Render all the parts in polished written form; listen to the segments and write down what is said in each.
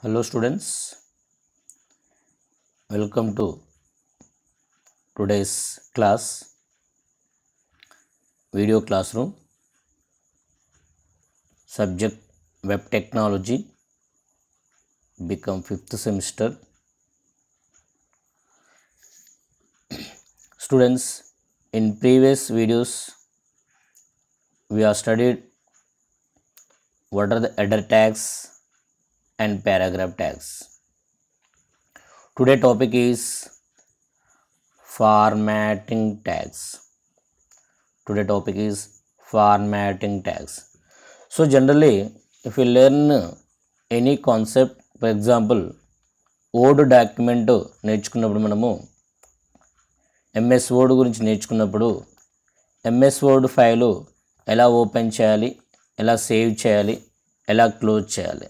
Hello students, welcome to today's class, video classroom, subject web technology, become 5th semester. Students, in previous videos we have studied what are the header tags and paragraph tags. Today topic is formatting tags. Today topic is formatting tags. So generally if you learn any concept, for example Word document నేర్చుకున్నప్పుడు మనము MS Word గురించి నేర్చుకున్నప్పుడు MS Word file ఎలా open చేయాలి, ఎలా save చేయాలి, ఎలా close చేయాలి,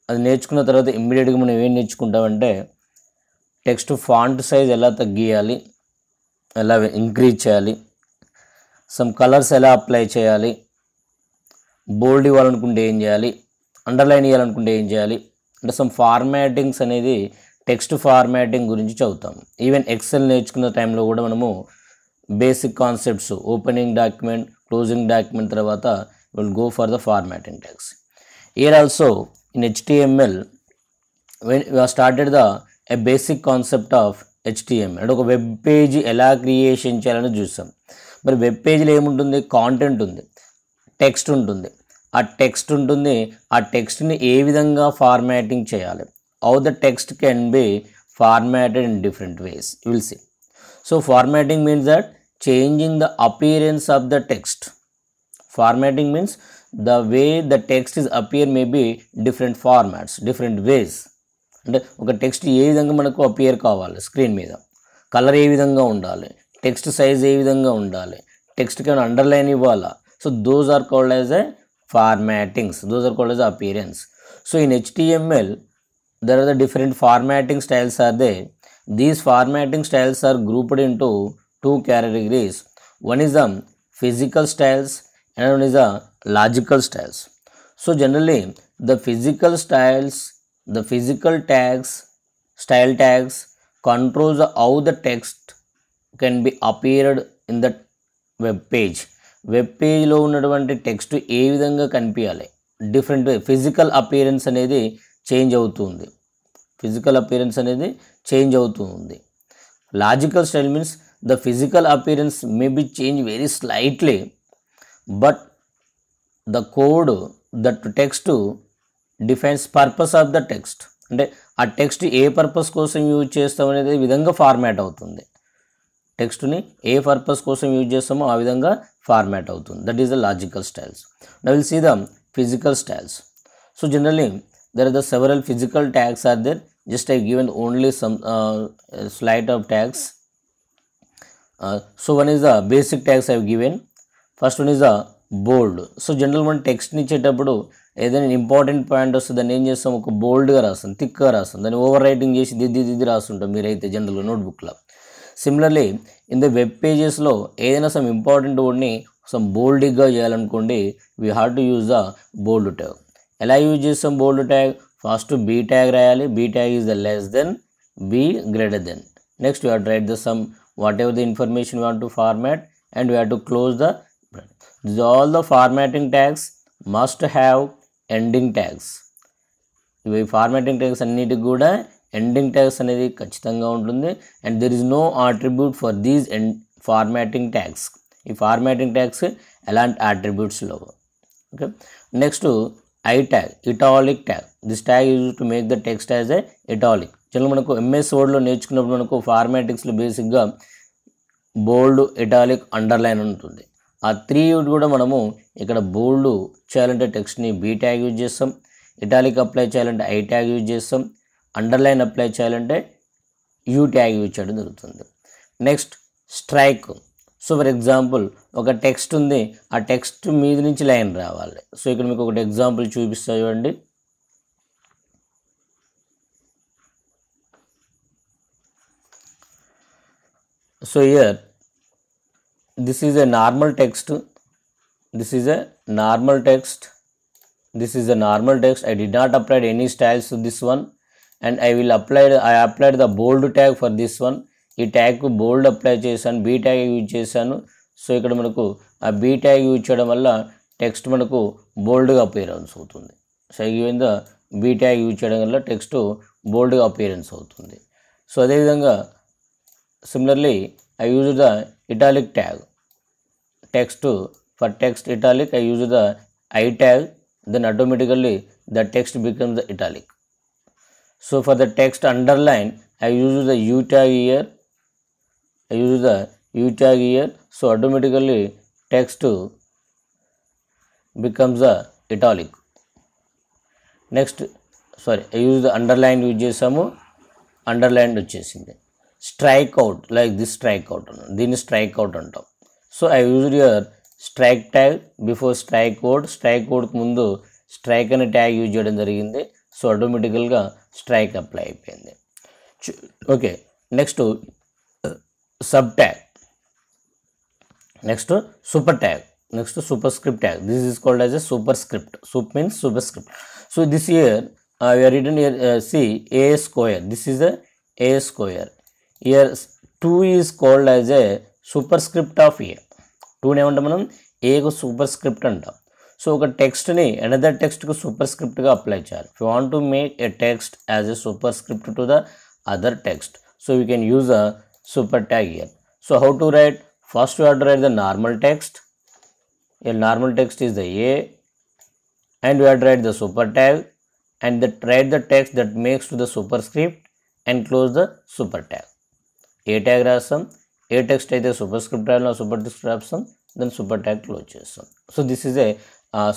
అది నేర్చుకున్న తర్వాత ఇమ్మీడియట్గా మనం ఏం నేర్చుకుంటామంటే టెక్స్ట్ ఫాంట్ సైజ్ ఎలా తగ్గియాలి, ఎలా ఇంక్రీజ్ చేయాలి, సమ్ కలర్స్ ఎలా అప్లై చేయాలి, బోల్డ్ ఇవ్వాలనుకుంటే ఏం చేయాలి, అండర్లైన్ ఇవ్వాలనుకుంటే ఏం చేయాలి, అంటే సమ్ ఫార్మాటింగ్స్ అనేది టెక్స్ట్ ఫార్మాటింగ్ గురించి చదువుతాం. ఈవెన్ ఎక్సెల్ నేర్చుకున్న టైంలో కూడా మనము basic concepts opening document, closing document తర్వాత will go for the formatting tags. Here also in HTML, when we have started a basic concept of HTML, అంటే ఒక వెబ్ పేజ్ ఎలా క్రియేషన్ చేయాలని చూసాం. మరి వెబ్ పేజ్లో ఏముంటుంది, కాంటెంట్ ఉంది, టెక్స్ట్ ఉంటుంది, ఆ టెక్స్ట్ ఉంటుంది, ఆ టెక్స్ట్ని ఏ విధంగా ఫార్మాటింగ్ చేయాలి, how the text can be formatted in different ways, you will see. So formatting means that changing the appearance of the text. Formatting means the way the text is appear may be different formats, different ways. అంటే ఒక text ఏ విధంగా మనకు appear కావాలి screen మీద, colour ఏ విధంగా ఉండాలి, text size ఏ విధంగా ఉండాలి, టెక్స్ట్కి ఏమైనా అండర్లైన్ ఇవ్వాలా. So those are called as a formattings, those are called as appearance. So in HTML there are the different formatting styles are there. These formatting styles are grouped into two categories. One is the physical styles, another one is the logical styles. So generally the physical styles, the physical tags, style tags controls how the text can be appeared in the web page. Web పేజ్లో ఉన్నటువంటి text ఏ విధంగా కనిపించాలి, different physical appearance అనేది change అవుతుంది, physical appearance అనేది change అవుతుంది. Logical style means the physical appearance may be change very slightly, but the code, that text defines purpose of the text. అంటే ఆ టెక్స్ట్ ఏ పర్పస్ కోసం use చేస్తాం అనేది విధంగా ఫార్మాట్ అవుతుంది, టెక్స్ట్ని ఏ పర్పస్ కోసం యూజ్ చేస్తామో ఆ విధంగా ఫార్మాట్ అవుతుంది. That is the logical styles. Now will see the physical styles. So generally there are the several physical tags are there. Just I given only some slide of tags. So one is the basic tags I have given. First one is the bold. So general మనం టెక్స్ట్ని ఇచ్చేటప్పుడు ఏదైనా important point వస్తే దాన్ని ఏం చేస్తాం, ఒక బోల్డ్గా రాస్తాం, థిక్గా రాస్తాం, దాన్ని ఓవర్ రైటింగ్ చేసి దిద్ది రాస్తుంటాం మీరైతే జనరల్గా నోట్బుక్లో. సిమిలర్లీ ఇన్ ద వెబ్ పేజెస్లో ఏదైనా సమ్ ఇంపార్టెంట్ వర్డ్ని సమ్ బోల్డ్గా చేయాలనుకోండి, we have to use the bold tag. ఎలా యూజ్ చేస్తాం bold tag, first B tag రాయాలి, B tag is the less than, B greater than. Next you have to write the some whatever the information you want to format and we have to close the. All the formatting tags must have ending tags. ఇవి formatting tags అన్నిటికి కూడా ending tags అనేది ఖచ్చితంగా ఉంటుంది. And there is no attribute for these formatting tags. ఈ formatting tags ఎలాంటి attributes లేవు. Okay, next I tag, italic tag. This tag use to make the text as a italic. General మనకు MS Wordలో నేర్చుకున్నప్పుడు మనకు ఫార్మాటింగ్స్లో బేసిక్గా బోల్డ్, ఇటాలిక్, అండర్లైన్ ఉంటుంది. ఆ త్రీ కూడా మనము ఇక్కడ బోల్డ్ చేయాలంటే టెక్స్ట్ని బీ ట్యాగ్ యూజ్ చేస్తాం, ఇటాలిక్ అప్లై చేయాలంటే ఐ ట్యాగ్ యూజ్ చేస్తాం, అండర్లైన్ అప్లై చేయాలంటే యూ ట్యాగ్ యూజ్ చేయడం జరుగుతుంది. Next strike. So for example ఒక టెక్స్ట్ ఉంది, ఆ టెక్స్ట్ మీద నుంచి లైన్ రావాలి. సో ఇక్కడ మీకు ఒకటి ఎగ్జాంపుల్ చూపిస్తా చూడండి. So here this is a normal text, this is a normal text, this is a normal text. I did not apply any styles to this one. and I applied the bold tag for this one. ఈ tag కు బోల్డ్ apply చేశాను, be tag use చేశాను. So ఇక్కడ మనకు ఆ be tag use చేయడం వల్ల text మనకు బోల్డ్గా అపియరెన్స్ అవుతుంది. సో ఈ విధంగా బీ ట్యాగ్ యూజ్ చేయడం వల్ల టెక్స్ట్ బోల్డ్గా అపియరెన్స్ అవుతుంది. సో అదేవిధంగా similarly I use the italic tag. For text italic I use the I tag, then automatically the text becomes the italic. So for the text underline I use the U tag here. So automatically text becomes the italic. Next I use the underline use చేసాము, underline వచ్చేసింది. Strike out like this strike out అన్నాను, దీన్ని strike out అంటాం. So I used your strike tag before strike అవుట్కి ముందు strike అనే tag use చేయడం జరిగింది. సో ఆటోమేటికల్గా స్ట్రైక్ అప్లై అయిపోయింది. Okay, next sub tag, next super tag, next superscript tag. This is called as a superscript. Sup means superscript. So this year we are written here, see a square, this is a square. Here 2 is called as a superscript of a. 2 ఏమంటాం మనం, a కు super script అంటాం. So ఒక టెక్స్ట్ని another టెక్స్ట్కు super స్క్రిప్ట్గా apply చేయాలి. If you want to make a text as a super script to the other text, so you can use a super tag here. So how to right, first you have to write the normal text. A normal text is the a, and you have to write the super tag, and write the text that makes to the superscript and close the super tag. A tag రాస్తాం, ఏ text అయితే super script రాయాలో super text రాస్తాం, then super tag close చేస్తాం. So this is a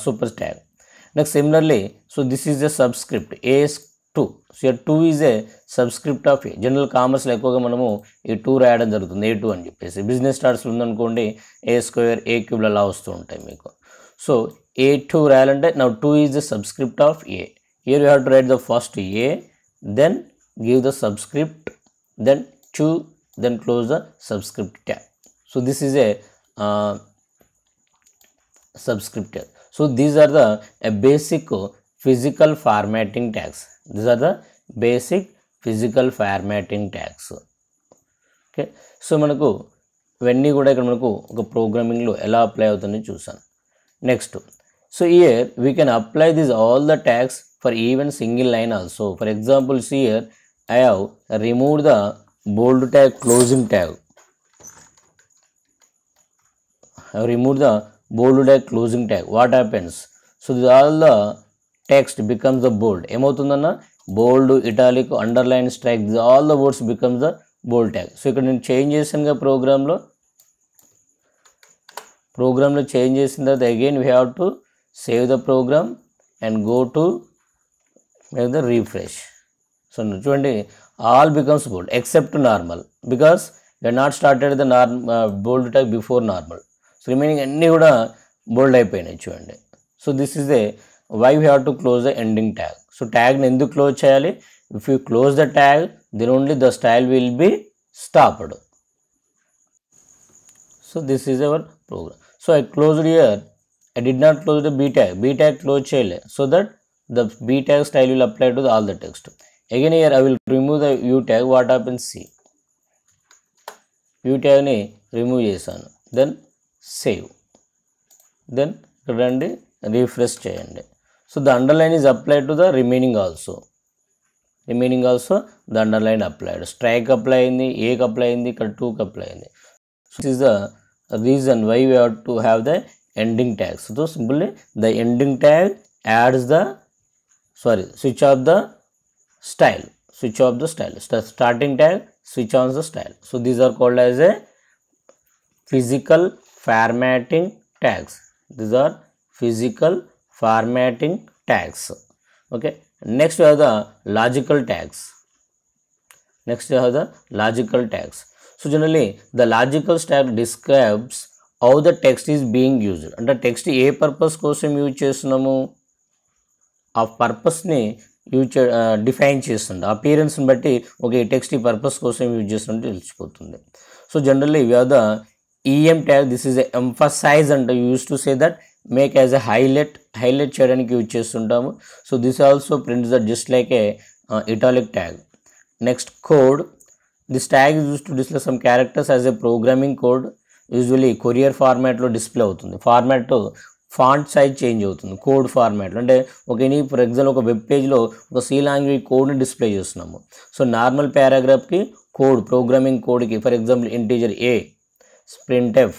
super tag. Next similarly, so this is a subscript A2. So year 2 is a subscript of A. General కామర్స్లో ఎక్కువగా మనము ఈ 2 రాయడం జరుగుతుంది, A2 అని చెప్పేసి. బిజినెస్ స్టార్ట్స్లో ఉందనుకోండి A2 A3 అలా వస్తూ ఉంటాయి మీకు. సో A2 రాయాలంటే now 2 is the subscript of A. Here you have to write the first A, then give the subscript, then 2, then close the subscript tag. So this is a subscript tag. So these are the basic physical formatting tags. These are the basic physical formatting tags. Okay, so మనకు ఇవన్నీ కూడా ఇక్కడ మనకు ఒక ప్రోగ్రామింగ్లో ఎలా apply అవుతుందని చూసాను. Next, so here we can apply this all the tags for even single line also. For example, see here I have removed the bold tag, closing tag. I have removed the bold tag, closing tag. What happens? So this all the text becomes the bold. ఏమవుతుందన్న, bold, italic, underline, strike, this all the words becomes the bold tag. So ఇక్కడ నేను change చేసానుగా ప్రోగ్రామ్లో change చేసిన తర్వాత again we have to save the program and go to make the refresh. So చూడండి, all becomes bold except normal, because we are not started the bold tag before normal. So remaining అన్నీ కూడా bold అయిపోయినాయి చూడండి. So this is the why we have to close the ending tag. So ట్యాగ్ని ఎందుకు close చేయాలి? If you close the tag then only the style will be stopped. So this is our program. So I closed here, I did not close the b tag close cheyale, so that the b tag style will apply to all the text. Again here I will remove the u tag. What happens, see, u tag ni remove chesanu, then save, then randi refresh cheyandi. So the underline is applied to the remaining also the underline applied. Strike apply అయింది, a కి apply అయింది, ఇక్కడ 2 కి apply అయింది. So this is the reason why we have to have the ending tag. So simply the ending tag adds the switch off the style, starting tag switch on the style. So these are called as a physical formatting tags. These are physical formatting tags. Okay, next we have the logical tags. So generally the logical tag describes how the text is being used. అంటే text ఏ purpose కోసం use చేస్తున్నాము, ఆ పర్పస్ని define చేస్తుంది. అపియరెన్స్ని బట్టి okay ఈ text ఈ purpose కోసం use చేస్తున్నట్టు తెలిసిపోతుంది. So generally we have the EM tag. This is emphasize అంటే use to say that make as a highlight చేయడానికి యూజ్ చేస్తుంటాము. So this also prints that just like a italic tag. Next, code. This tag is used to display some characters as a programming code. Usually courier ఫార్మాట్లో display అవుతుంది. Format font size change అవుతుంది code ఫార్మాట్లో. అంటే ఒక for example ఒక web పేజ్లో ఒక C language కోడ్ని డిస్ప్లే చేస్తున్నాము. సో నార్మల్ పారాగ్రాఫ్కి కోడ్, ప్రోగ్రామింగ్ కోడ్కి for example integer a, printf,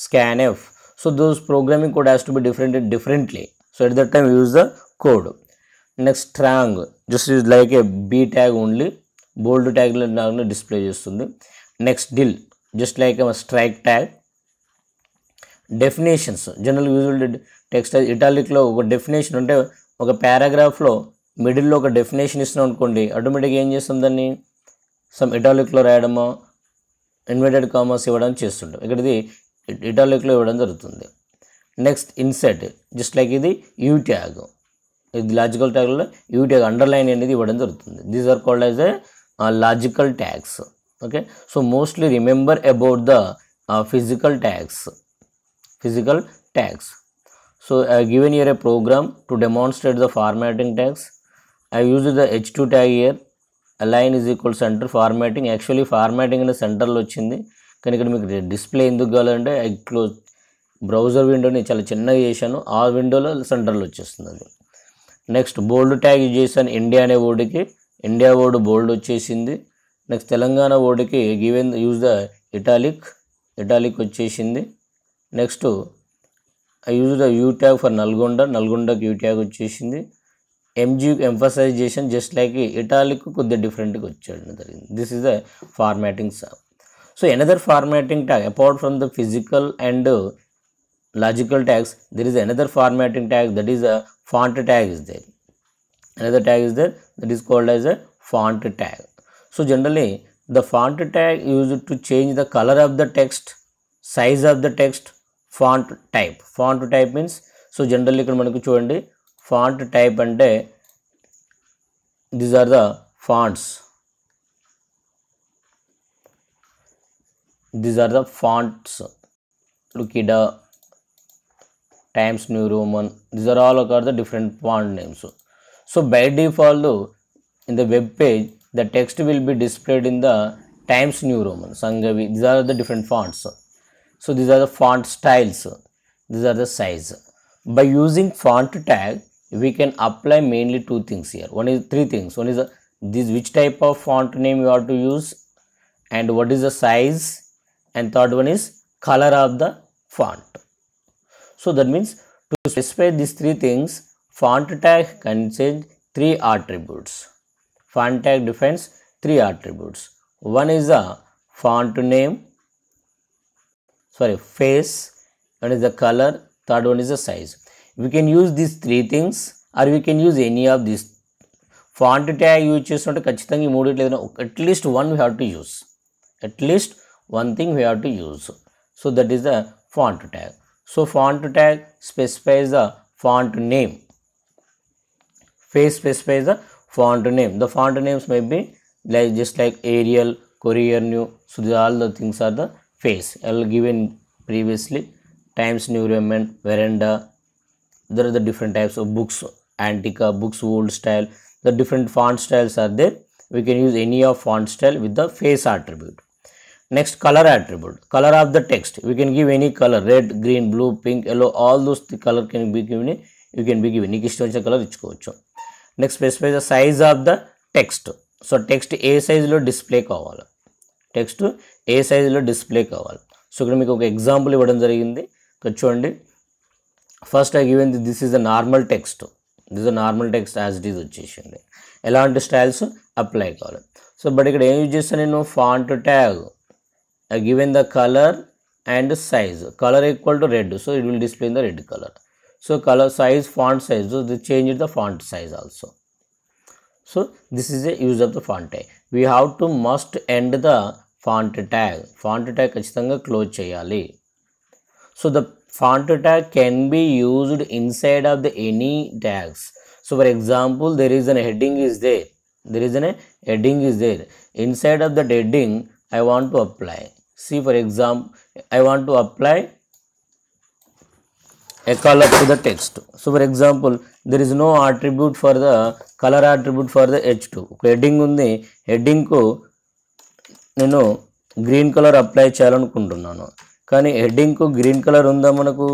scanf. So those programming code has to be differently. So at that time we use the code. Next, strang just is like a b tag only, bold tag లాగా display చేస్తుంది. Next, dill just like a strike tag. Definitions general usual text ఇటాలిక్లో ఒక definition అంటే ఒక పారాగ్రాఫ్లో మిడిల్లో ఒక definition ఇస్తున్నాం అనుకోండి, ఆటోమేటిక్గా ఏం చేస్తాం దాన్ని సమ్ ఇటాలిక్లో రాయడమో ఇన్వర్టెడ్ కామర్స్ ఇవ్వడం చేస్తుంటాం. ఇక్కడిది ఇటాలిక్లో ఇవ్వడం జరుగుతుంది. నెక్స్ట్, ఇన్సెట్ జస్ట్ లైక్ ఇది యూ ట్యాగ్, ఇది లాజికల్ ట్యాగ్లో యూ ట్యాగ్ అండర్లైన్ అనేది ఇవ్వడం జరుగుతుంది. These are called as a logical tags. Okay, so mostly remember about the physical tags. So I have given here a program to demonstrate the formatting tags. I used the h2 tag here. Align is equal center formatting. Actually formatting in the center లో వచ్చింది, కానీ ఇక్కడ మీకు display ఎందుకు కావాలంటే I close browser విండోని చాలా చిన్నగా చేశాను, ఆ విండోలో సెంటర్లో వచ్చేస్తుంది అది. నెక్స్ట్, బోల్డ్ ట్యాగ్ యూజ్ చేశాను. ఇండియా అనే వర్డ్కి ఇండియా వర్డ్ బోల్డ్ వచ్చేసింది. నెక్స్ట్, తెలంగాణ వర్డ్కి గివెన్ యూజ్ ద ఇటాలిక్ వచ్చేసింది. Next, I use the U tag for నల్గొండకి యూ ట్యాగ్ వచ్చేసింది. MG emphasization just like italic కొద్దిగా డిఫరెంట్గా వచ్చేయడం జరిగింది. This is the formatting sir. So another formatting tag apart from the physical and logical tags, there is another formatting tag, that is a font tag is there. Another tag is there that is called as a font tag. So generally the font tag used to change the color of the text, size of the text, font type. Font type means, so generally ఇక్కడ మనకు చూడండి font type అంటే these are the fonts. These are the fonts. Lukida, Times New Roman, these are all are the different font names. So by default in the web page the text will be displayed in the Times New Roman, Sangavi. These are the different fonts. So these are the font styles, these are the size. By using font tag we can apply mainly two things here. Three things. One is this which type of font name you have to use, and what is the size, and third one is color of the font. So that means to specify these three things, font tag contains three attributes. Font tag defines three attributes. One is the font name, face, one is the color, third one is the size. We can use these three things or we can use any of these. Font tag use చేస్తుంటే ఖచ్చితంగా ఈ మూడిట్లో ఏదైనా at least one we have to use. At least one thing we have to use. So that is the font tag. So font tag specifies the font name. Face specifies the font name. The font names may be like just like Arial, Courier New. So these all the things are the face. I will given previously Times New Roman, Veranda. There are the different types of books, Antica, books old style. The different font styles are there. We can use any of font style with the face attribute. Next, color attribute. Color of the text. We can give any color, red, green, blue, pink, yellow. All those color can be given. You can be given. నీకు ఇష్టం వచ్చిన colour ఇచ్చుకోవచ్చు. Next, specify the size of the text. So text ఏ సైజులో display కావాలి, so ఇక్కడ మీకు ఒక ఎగ్జాంపుల్ ఇవ్వడం జరిగింది. ఇక్కడ చూడండి, first I given this is the normal text. This the normal text as it is వచ్చేసింది. ఎలాంటి స్టైల్స్ అప్లై కావాలి. సో బట్ ఇక్కడ ఏం యూజ్ చేస్తాను నేను, font tag. I given the color and size. Color equal to red, so it will display in the red color. So color, size, font size, so they change the font size also. So this is the use of the font tag. We have to must end the font tag. Font tag ఖచ్చితంగా close చేయాలి. So the font tag can be used inside of the any tags. So for example, there is a heading is there. Inside of that heading I want to apply. See, for example, I want to apply a color to the text. So for example, there is no attribute for the color attribute for the h2. Heading ఉంది, heading కు నేను green colour apply చేయాలనుకుంటున్నాను, కానీ heading కు green colour ఉందా, మనకు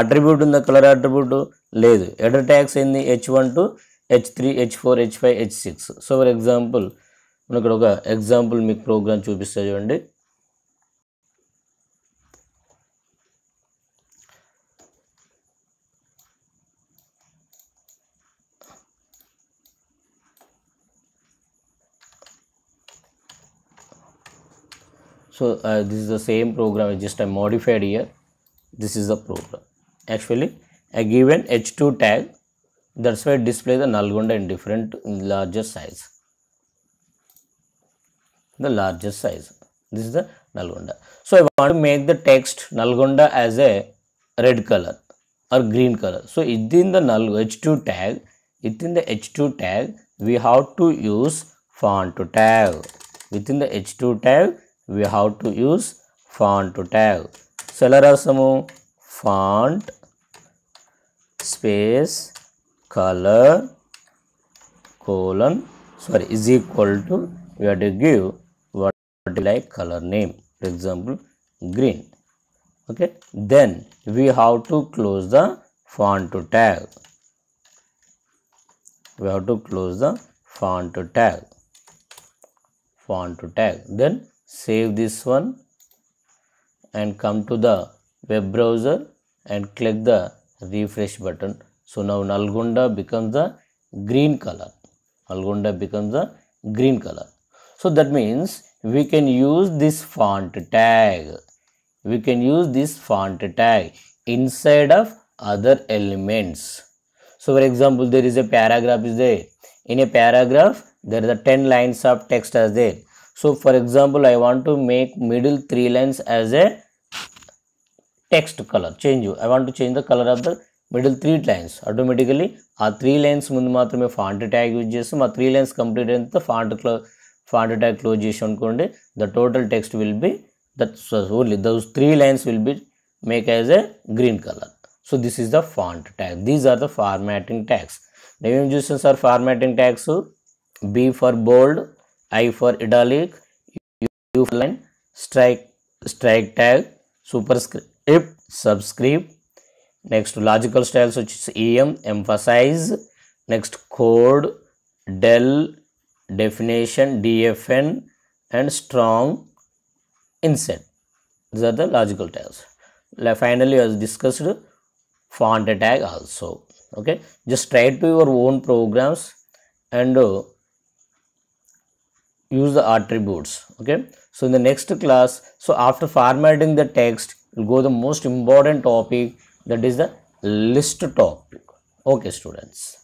attribute ఉందా, colour attribute లేదు. హెడర్ ట్యాగ్స్ ఏంది h1 to h3 h4 h5 h6. So for example మనం ఇక్కడ ఒక ఎగ్జాంపుల్ మీకు ప్రోగ్రామ్ చూపిస్తా చూడండి. So this is the same program, just I modified here. This is the program. Actually I given h2 tag, that's why it display the Nalgonda in different larger size. The larger size. This is the Nalgonda. So I want to make the text Nalgonda as a red color or green color. So within the h2 tag, within the h2 tag we have to use font tag. Within the h2 tag we have to use font tag. So ఎలా రాస్తాము, font space color colon is equal to, we have to give what like color name, for example green. Okay, then we have to close the font tag. We have to close the font tag. Then save this one and come to the web browser and click the refresh button. So now Nalgonda becomes the green color. Nalgonda becomes the green color. So that means we can use this font tag. We can use this font tag inside of other elements. So for example, there is a paragraph is there. In a paragraph there are 10 lines of text as there. So for example, I want to make middle 3 lines as a text color. I want to change the color of the middle 3 lines. Automatically ఆ 3 lines ముందు మాత్రమే font tag use చేస్తాం. ఆ 3 lines complete అయిన తర్వాత font tag close చేసి అనుకోండి, the total text will be that, only those 3 lines will be make as a green color. So this is the font tag. These are the formatting tags. Name చూస్తాం sir formatting tags. B for bold, I for italic, U for line, strike tag, superscript, subscript. Next logical styles which is EM, emphasize. Next code, del, definition, DFN, and strong insert. These are the logical tags. Finally, as discussed, font tag also. Okay, just try to your own programs and use the attributes. Okay, so in the next class, so after formatting the text, we'll go the most important topic, that is the list topic. Okay students.